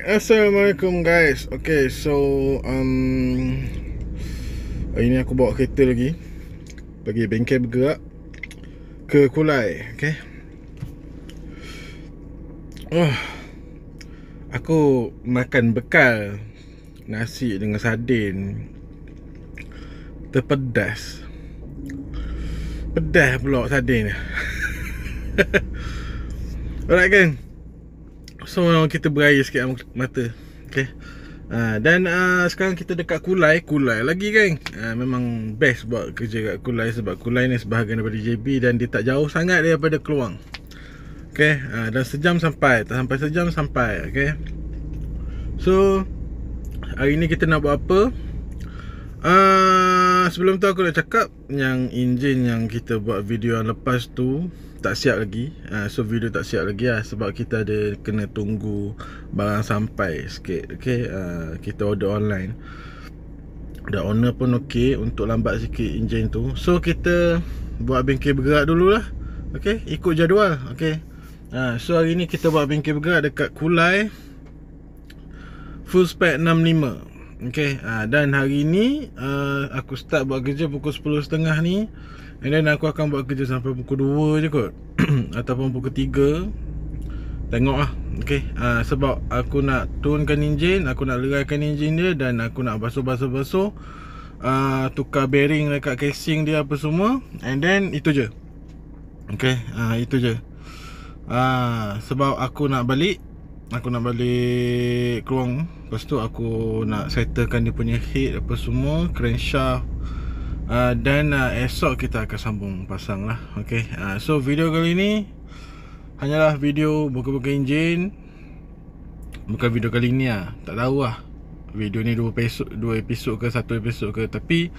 Alright, assalamualaikum guys. Okay, so hari ni aku bawa kereta lagi pergi bengkel bergerak ke Kulai. Okay, aku makan bekal nasi dengan sardin terpedas. Pedas pula sardin. Alright gang, so kita beraya sikit mata. Okay, dan sekarang kita dekat Kulai lagi geng. Memang best buat kerja kat Kulai, sebab Kulai ni sebahagian daripada JB dan dia tak jauh sangat daripada Keluang. Okay, dan sejam sampai, tak sampai sejam sampai. Okay, so hari ni kita nak buat apa? Sebelum tu aku nak cakap yang enjin yang kita buat video yang lepas tu tak siap lagi. So video tak siap lagi lah, sebab kita ada kena tunggu barang sampai sikit. Okay, kita order online dan owner pun ok untuk lambat sikit enjin tu. So kita buat bengkel bergerak dululah. Okay, ikut jadual. Okay, so hari ni kita buat bengkel bergerak dekat Kulai, full spec 65. Okay, dan hari ni aku start buat kerja pukul 10.30 ni, and then aku akan buat kerja sampai pukul 2 je kot. Ataupun pukul 3, tengok lah. Okay, sebab aku nak turunkan enjin, aku nak leraikan enjin dia, dan aku nak basuh, tukar bearing dekat casing dia apa semua. And then itu je. Okay, itu je. Sebab aku nak balik Keluang. Lepas tu aku nak settlekan dia punya head apa semua, crankshaft, dan esok kita akan sambung pasang lah. Okay, so video kali ni hanyalah video buka-buka enjin. Bukan video kali ni lah, tak tahu lah video ni 2 episod ke 1 episod ke. Tapi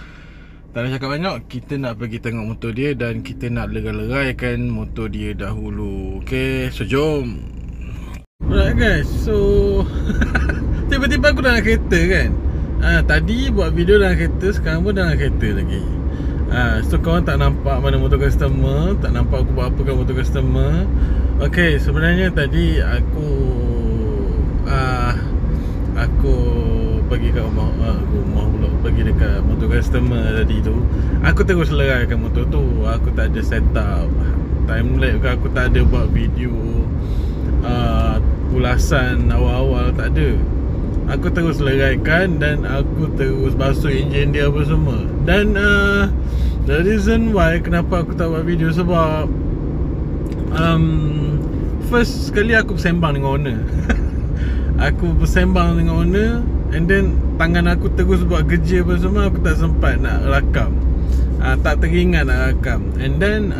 tak nak cakap banyak, kita nak pergi tengok motor dia dan kita nak lerai-leraikan motor dia dahulu. Okay, so jom. Alright guys, so tiba-tiba aku dalam kereta kan. Tadi buat video dalam kereta, sekarang pun dalam kereta lagi. So korang tak nampak mana motor customer, tak nampak aku buat apa kan motor customer. Okay, sebenarnya tadi aku pergi kat rumah pula, pergi dekat motor customer tadi tu. Aku terus leraikan motor tu. Aku tak ada setup timelapse ke, aku tak ada buat video ulasan awal-awal, tak ada. Aku terus leraikan dan aku terus basuh enjin dia apa semua. Dan the reason why kenapa aku tak buat video, sebab first sekali aku bersembang dengan owner. Aku bersembang dengan owner, and then tangan aku terus buat kerja apa semua, aku tak sempat nak rakam. Tak teringat nak rakam. And then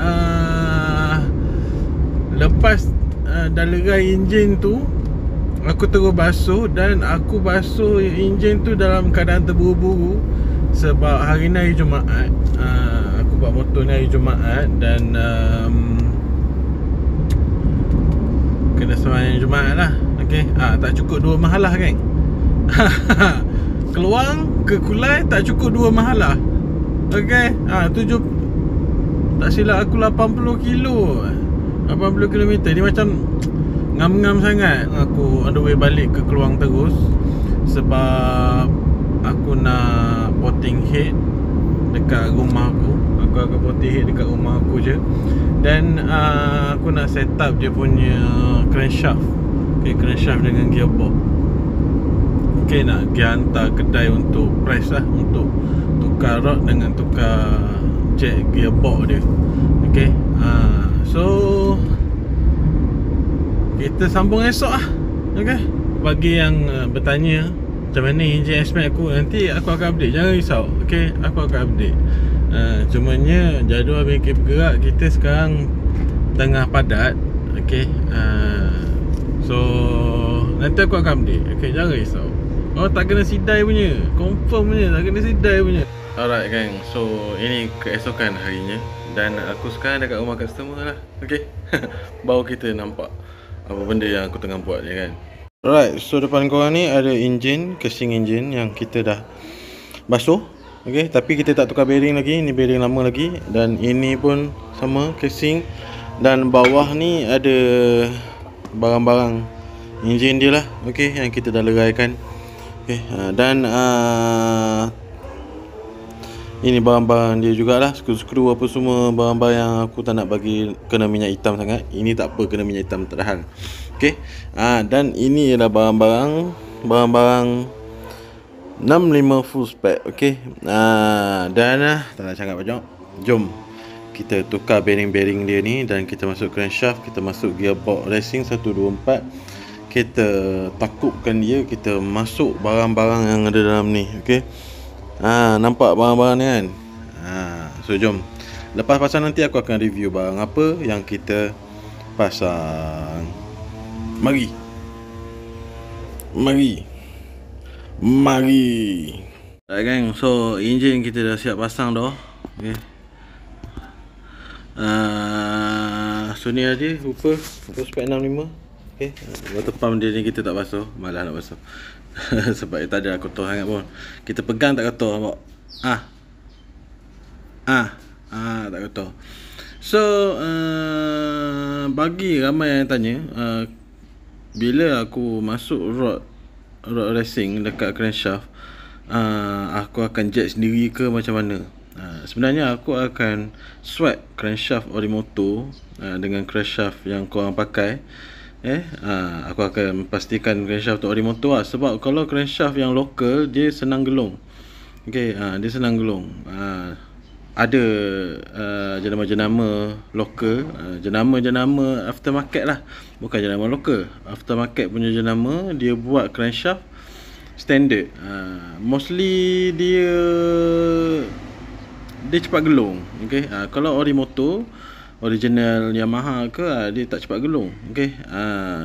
lepas dah lerai enjin tu, aku terus basuh, dan aku basuh enjin tu dalam keadaan terburu-buru. Sebab hari ni hari Jumaat, aku buat motor ni hari Jumaat, dan kena sembahyang Jumaat lah. Okay, tak cukup 2 mahalah kan. Keluang ke Kulai tak cukup 2 mahalah. Okay, 7, tak silap aku 80 kilo 80 km. Dia macam ngam-ngam sangat. Aku on the way balik ke Keluang terus, sebab aku nak potting head dekat rumah aku. Aku akan potting head dekat rumah aku je. Dan aku nak set up dia punya crankshaft. Okay, crankshaft dengan gearbox. Okay, nak pergi hantar kedai untuk press lah, untuk tukar rod dengan tukar jack gearbox dia. Okay, so kita sambung esok lah. Okay, bagi yang bertanya macam mana enjin S-Max aku, nanti aku akan update, jangan risau. Okay, aku akan update. Cumanya jadual bengkel bergerak kita sekarang tengah padat. Okay, so nanti aku akan update. Okay, jangan risau. Oh, tak kena sidai punya, confirm punya, tak kena sidai punya. Alright gang, so ini keesokan harinya, dan aku sekarang dekat rumah customer lah. Okay, baru kita nampak apa benda yang aku tengah buat je kan. Alright, so depan korang ni ada enjin, casing enjin yang kita dah basuh. Okay, tapi kita tak tukar bearing lagi, ni bearing lama lagi. Dan ini pun sama, casing. Dan bawah ni ada barang-barang enjin dia lah, okey, yang kita dah leraikan. Okey, dan ini barang-barang dia jugalah, skru-skru apa semua, barang-barang yang aku tak nak bagi kena minyak hitam sangat. Ini tak apa, kena minyak hitam tak ada hal. Okey. Dan ini ialah barang-barang 65 full spec. Okey. Dan tak nak cakap banyak. Jom kita tukar bearing-bearing dia ni dan kita masuk crankshaft, kita masuk gearbox racing 124. Kita takupkan dia, kita masuk barang-barang yang ada dalam ni. Okey. Nampak barang-barang ni kan? So jom. Lepas pasang nanti aku akan review barang apa yang kita pasang. Mari. Gang, so enjin kita dah siap pasang dah. Okay. So ni aja rupa spek 65. Okay. Water pump dia ni kita tak basuh, malah nak basuh. Sebab tak ada kotor sangat pun. Kita pegang tak kotor, nampak? Tak kotor. So bagi ramai yang tanya, bila aku masuk rod racing dekat crankshaft, aku akan jet sendiri ke macam mana? Sebenarnya aku akan swap crankshaft Orimoto dengan crankshaft yang korang pakai. Aku akan pastikan crankshaft Orimoto lah. Sebab kalau crankshaft yang lokal, dia senang gelung. Okay, dia senang gelung. Ada jenama-jenama lokal, jenama aftermarket lah, bukan jenama lokal. Aftermarket punya jenama, dia buat crankshaft standard. Mostly dia cepat gelung. Okay, kalau Orimoto original Yamaha ke, dia tak cepat gelung. Okay,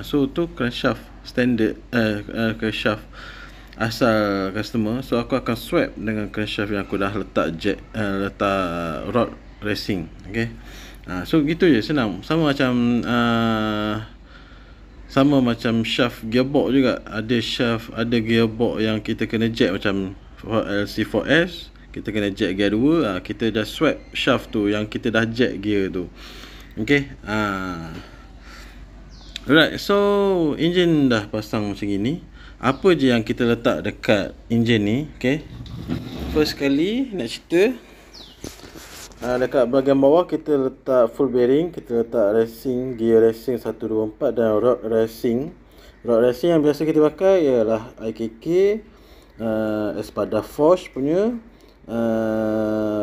so tu crankshaft standard, crankshaft asal customer. So aku akan swap dengan crankshaft yang aku dah letak letak rod racing. Okay, so gitu je, senang. Sama macam shaft gearbox juga. Ada gearbox yang kita kena jet, macam LC4S kita kena jet gear 2. Kita dah swap shaft tu yang kita dah jet gear tu. Okay, alright, so enjin dah pasang macam gini. Apa je yang kita letak dekat enjin ni? Okay, first kali nak cerita, dekat bahagian bawah kita letak full bearing, kita letak racing, gear racing 124 dan rod racing. Rod racing yang biasa kita pakai ialah IKK, Espada Force punya,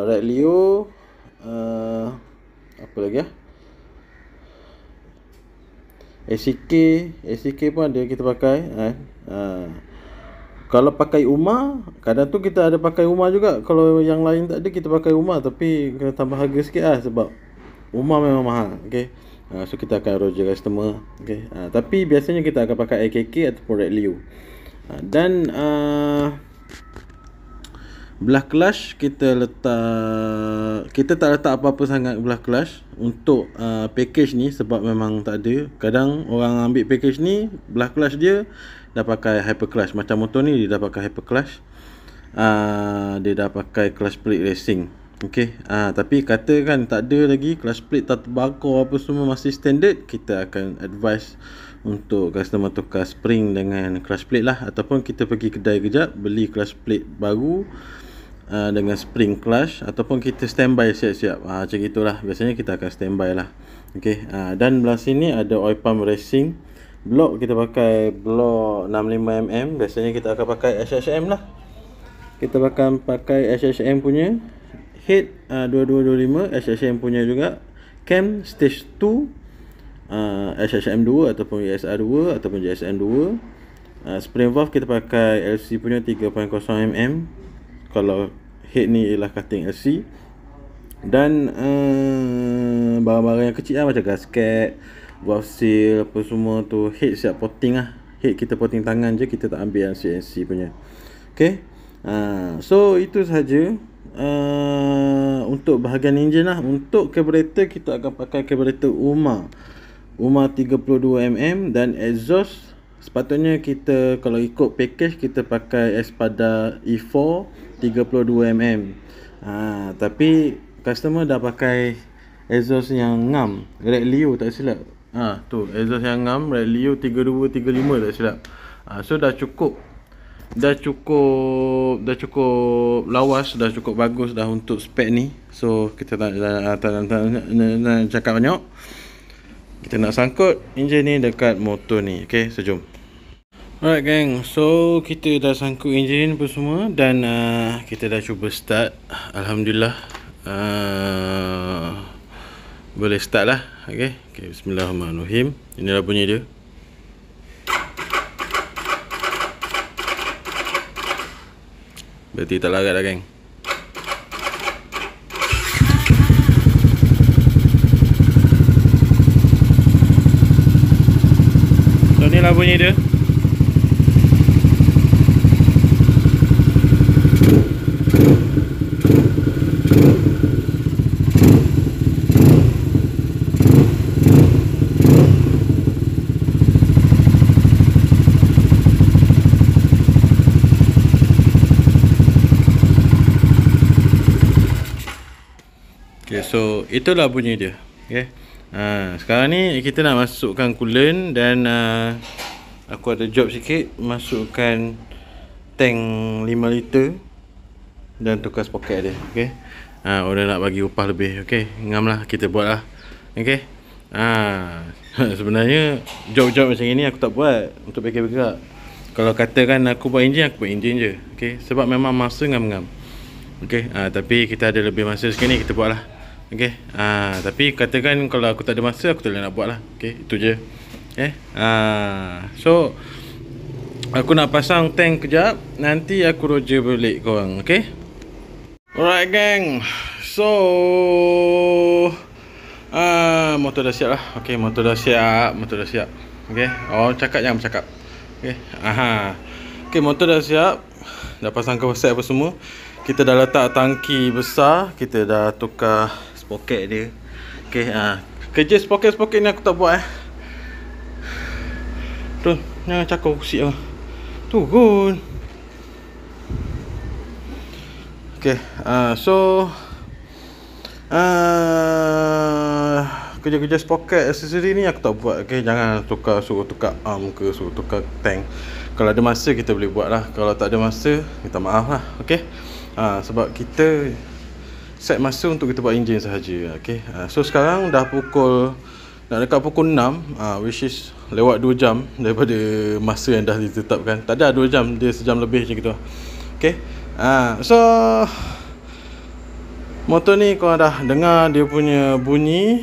Red Leo, apa lagi ACK pun ada kita pakai. Kalau pakai UMA, kadang tu kita ada pakai UMA juga. Kalau yang lain tak ada, kita pakai UMA, tapi kena tambah harga sikit lah, sebab UMA memang mahal. Okay, so kita akan roger customer. Okay, tapi biasanya kita akan pakai IKK ataupun Red Leo. Dan belah clutch kita tak letak apa-apa sangat belah clutch untuk package ni, sebab memang tak ada. Kadang orang ambil package ni, belah clutch dia dah pakai hyper clutch. Macam motor ni dia dah pakai hyper clutch, dia dah pakai clutch plate racing. Okay, tapi katakan tak ada lagi, clutch plate tak terbakar apa semua masih standard, kita akan advise untuk customer tukar spring dengan clutch plate lah, ataupun kita pergi kedai kejap beli clutch plate baru dengan spring clutch, ataupun kita standby siap-siap. Macam gitulah, biasanya kita akan standby lah. Okay, dan belah sini ada oil pump racing. Blok kita pakai blok 65mm. Biasanya kita akan pakai SHM lah. Kita akan pakai SHM punya head 2225, SHM punya juga. Cam stage 2, SHM 2 ataupun ESR 2 ataupun JSM 2. Spring valve kita pakai LC punya 3.0mm. Kalau head ni ialah cutting LC. Dan barang-barang yang kecil lah, macam gasket, valve seal, apa semua tu, head siap potting lah. Head kita potting tangan je, kita tak ambil yang CNC punya. Okay, so itu sahaja untuk bahagian enjin lah. Untuk carburetor kita akan pakai carburetor UMA 32mm. Dan exhaust sepatutnya kita, kalau ikut package, kita pakai Espada E4 32mm. Tapi customer dah pakai exhaust yang ngam, Red Leo tak silap. Tu exhaust yang ngam Leo 3235 tak silap. So dah cukup lawas, dah cukup bagus dah untuk spek ni. So kita tak cakap banyak. Kita nak sangkut enjin ni dekat motor ni. Okay, so jom. Alright gang, so kita dah sangkut enjin pun semua. Dan kita dah cuba start. Alhamdulillah boleh start lah. Okay, bismillahirrahmanirrahim. Inilah bunyi dia. Berarti tak larat dah geng. So inilah bunyi dia. Okay, so itulah bunyi dia. Okay. Sekarang ni kita nak masukkan coolant. Dan aku ada job sikit. Masukkan tank 5 liter dan tukar sprocket dia. Okay. Orang nak bagi upah lebih. Okay, ngam lah, kita buat lah. Okay. Sebenarnya job-job macam ini aku tak buat untuk bergerak. Kalau katakan aku buat enjin, aku buat enjin je. Okay. Sebab memang masa ngam-ngam. Okay. Tapi kita ada lebih masa sikit ni, kita buat lah. Okay. Tapi katakan kalau aku tak ada masa, aku tak boleh nak buat lah. Okay, itu je. Okay. So aku nak pasang tank kejap. Nanti aku roger balik korang. Okay. Alright gang. So motor dah siap lah. Okay, motor dah siap. Okay. Cakap jangan bercakap. Okay. Okay, motor dah siap. Dah pasang cover set apa semua. Kita dah letak tangki besar. Kita dah tukar sprocket dia. Okay, kerja sprocket ni aku tak buat. Tu, jangan cakap kursi lah. Turun. Okay, so kerja-kerja sprocket aksesori ni aku tak buat. Okay, jangan suruh tukar arm ke, suruh tukar tank. Kalau ada masa kita boleh buat lah. Kalau tak ada masa, minta maaf lah. Okay. Sebab kita set masa untuk kita buat enjin sahaja. Okay. So sekarang dah nak dekat pukul 6, which is lewat 2 jam daripada masa yang dah ditetapkan. Tak ada 2 jam, dia sejam lebih macam gitu. Okay. So motor ni korang dah dengar dia punya bunyi,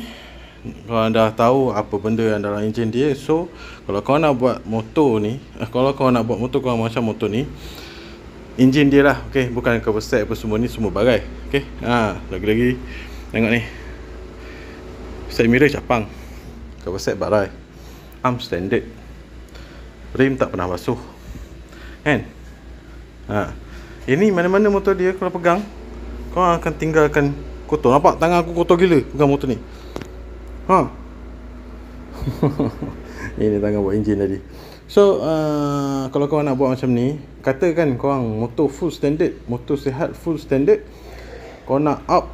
korang dah tahu apa benda yang dalam enjin dia. So kalau korang nak buat motor ni, korang macam motor ni, enjin dia lah. Okay, bukan cover set apa semua ni, semua bagai. Okay. Lagi-lagi tengok ni, side mirror capang, cover set barai, arm standard, rim tak pernah basuh kan. Ini mana-mana motor dia kalau pegang, kau akan tinggalkan kotor. Nampak tangan aku kotor gila pegang motor ni. Ini tangan buat enjin tadi. So kalau korang nak buat macam ni, katakan korang motor full standard, motor sihat full standard, korang nak up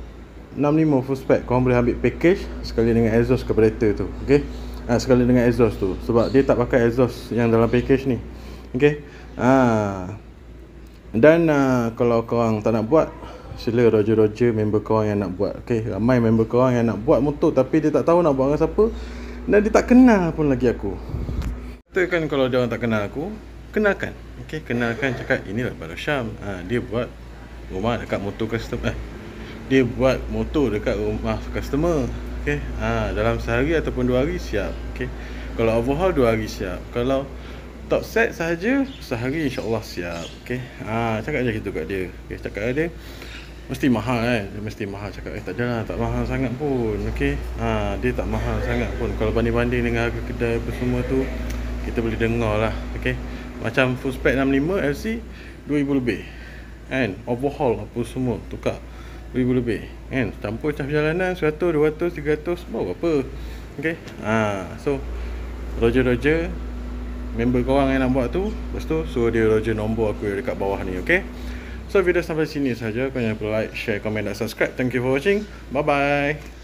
65 full spec, korang boleh ambil package sekali dengan exhaust carburetor tu. Okay. Sekali dengan exhaust tu, sebab dia tak pakai exhaust yang dalam package ni. Okay. Dan kalau korang tak nak buat, sila roger member korang yang nak buat. Okay. Ramai member korang yang nak buat motor tapi dia tak tahu nak buat dengan siapa, dan dia tak kenal pun lagi aku. Katakan kalau dia orang tak kenal aku, kenalkan. Okay, kenalkan, cakap inilah Abang Syam. Dia buat rumah dekat motor customer. Dia buat motor dekat rumah customer. Okay. Dalam sehari ataupun 2 hari siap. Okay. Kalau overhaul 2 hari siap. Kalau top set sahaja, sehari insyaAllah siap. Okay. Cakap je gitu kat dia. Okay. Cakap dia mesti mahal kan. Dia mesti mahal. Cakap tak adalah, tak mahal sangat pun. Okay. Dia tak mahal sangat pun. Kalau banding-banding dengan harga kedai apa semua tu, kita boleh dengar lah. Okay. Macam full spec 65 LC 2000 lebih kan. Overhaul apa semua tukar 2000 lebih kan. Campur cas perjalanan 100, 200, 300 baru apa. Okay. So roger member korang yang nak buat tu, lepas tu suruh dia roger nombor aku yang dekat bawah ni. Okay. So video sampai sini saja. Kau jangan lupa like, share, komen dan subscribe. Thank you for watching. Bye bye.